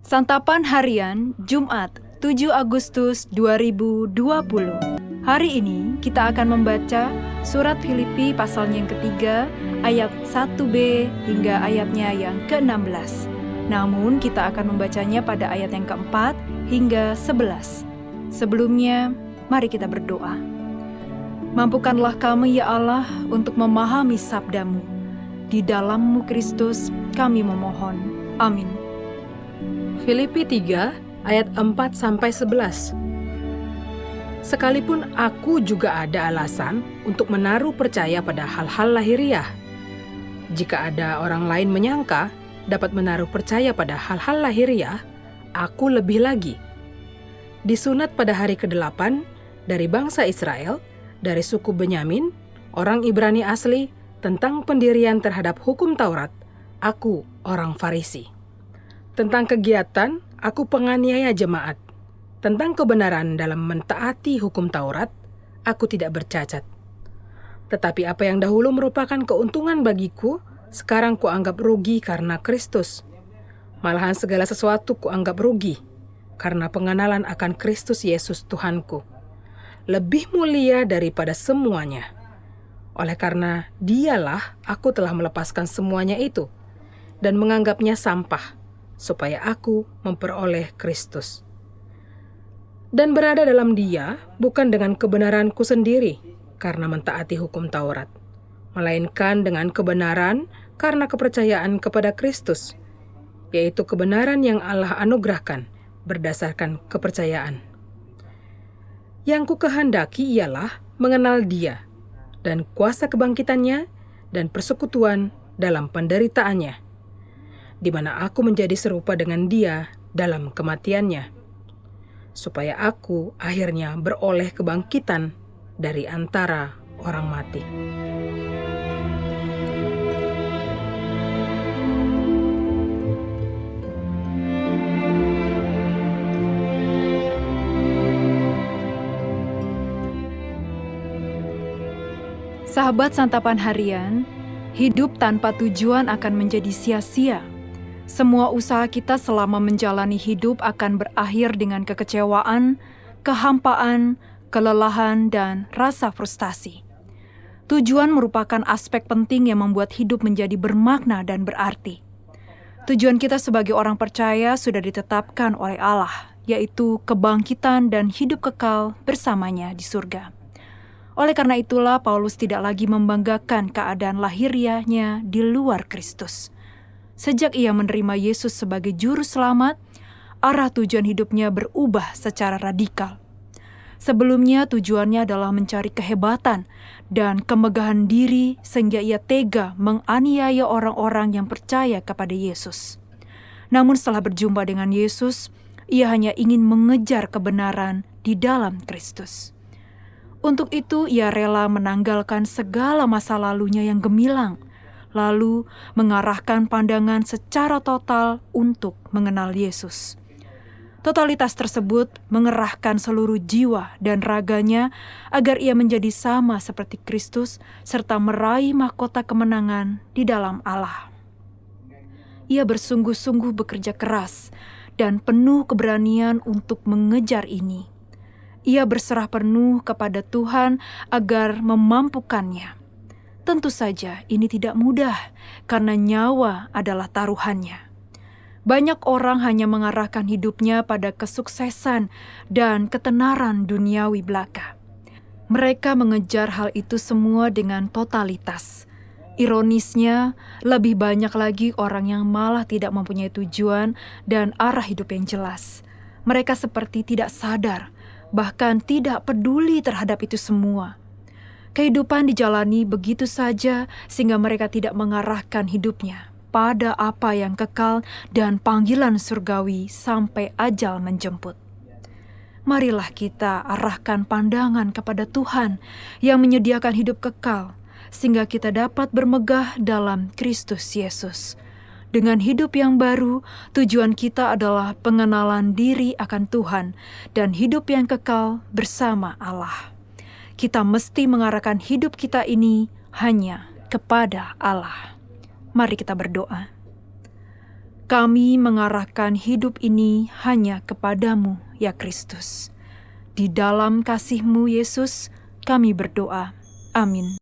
Santapan Harian Jumat 7 Agustus 2020. Hari ini kita akan membaca surat Filipi pasalnya yang ketiga, ayat 1b hingga ayatnya yang ke-16. Namun kita akan membacanya pada ayat yang keempat hingga 11. Sebelumnya, mari kita berdoa. Mampukanlah kami ya Allah untuk memahami sabda-Mu. Di dalam-Mu Kristus kami memohon. Amin. Filipi 3 ayat 4-11. Sekalipun aku juga ada alasan untuk menaruh percaya pada hal-hal lahiriah. Jika ada orang lain menyangka dapat menaruh percaya pada hal-hal lahiriah, aku lebih lagi. Disunat pada hari ke-8 dari bangsa Israel, dari suku Benyamin, orang Ibrani asli, tentang pendirian terhadap hukum Taurat, aku orang Farisi. Tentang kegiatan, aku penganiaya jemaat. Tentang kebenaran dalam mentaati hukum Taurat, aku tidak bercacat. Tetapi apa yang dahulu merupakan keuntungan bagiku, sekarang kuanggap rugi karena Kristus. Malahan segala sesuatu kuanggap rugi, karena pengenalan akan Kristus Yesus Tuhanku. Lebih mulia daripada semuanya. Oleh karena Dialah aku telah melepaskan semuanya itu, dan menganggapnya sampah, supaya aku memperoleh Kristus. Dan berada dalam Dia bukan dengan kebenaranku sendiri karena mentaati hukum Taurat, melainkan dengan kebenaran karena kepercayaan kepada Kristus, yaitu kebenaran yang Allah anugerahkan berdasarkan kepercayaan. Yang ku kehendaki ialah mengenal Dia dan kuasa kebangkitannya dan persekutuan dalam penderitaannya, di mana aku menjadi serupa dengan Dia dalam kematiannya, supaya aku akhirnya beroleh kebangkitan dari antara orang mati. Sahabat Santapan Harian, hidup tanpa tujuan akan menjadi sia-sia. Semua usaha kita selama menjalani hidup akan berakhir dengan kekecewaan, kehampaan, kelelahan, dan rasa frustasi. Tujuan merupakan aspek penting yang membuat hidup menjadi bermakna dan berarti. Tujuan kita sebagai orang percaya sudah ditetapkan oleh Allah, yaitu kebangkitan dan hidup kekal bersamanya di surga. Oleh karena itulah Paulus tidak lagi membanggakan keadaan lahiriahnya di luar Kristus. Sejak ia menerima Yesus sebagai juru selamat, arah tujuan hidupnya berubah secara radikal. Sebelumnya tujuannya adalah mencari kehebatan dan kemegahan diri sehingga ia tega menganiaya orang-orang yang percaya kepada Yesus. Namun setelah berjumpa dengan Yesus, ia hanya ingin mengejar kebenaran di dalam Kristus. Untuk itu ia rela menanggalkan segala masa lalunya yang gemilang, lalu mengarahkan pandangan secara total untuk mengenal Yesus. Totalitas tersebut mengerahkan seluruh jiwa dan raganya agar ia menjadi sama seperti Kristus serta meraih mahkota kemenangan di dalam Allah. Ia bersungguh-sungguh bekerja keras dan penuh keberanian untuk mengejar ini. Ia berserah penuh kepada Tuhan agar memampukannya. Tentu saja ini tidak mudah karena nyawa adalah taruhannya. Banyak orang hanya mengarahkan hidupnya pada kesuksesan dan ketenaran duniawi belaka. Mereka mengejar hal itu semua dengan totalitas. Ironisnya, lebih banyak lagi orang yang malah tidak mempunyai tujuan dan arah hidup yang jelas. Mereka seperti tidak sadar, bahkan tidak peduli terhadap itu semua. Kehidupan dijalani begitu saja sehingga mereka tidak mengarahkan hidupnya pada apa yang kekal dan panggilan surgawi sampai ajal menjemput. Marilah kita arahkan pandangan kepada Tuhan yang menyediakan hidup kekal sehingga kita dapat bermegah dalam Kristus Yesus. Dengan hidup yang baru, tujuan kita adalah pengenalan diri akan Tuhan dan hidup yang kekal bersama Allah. Kita mesti mengarahkan hidup kita ini hanya kepada Allah. Mari kita berdoa. Kami mengarahkan hidup ini hanya kepadamu, ya Kristus. Di dalam kasih-Mu, Yesus, kami berdoa. Amin.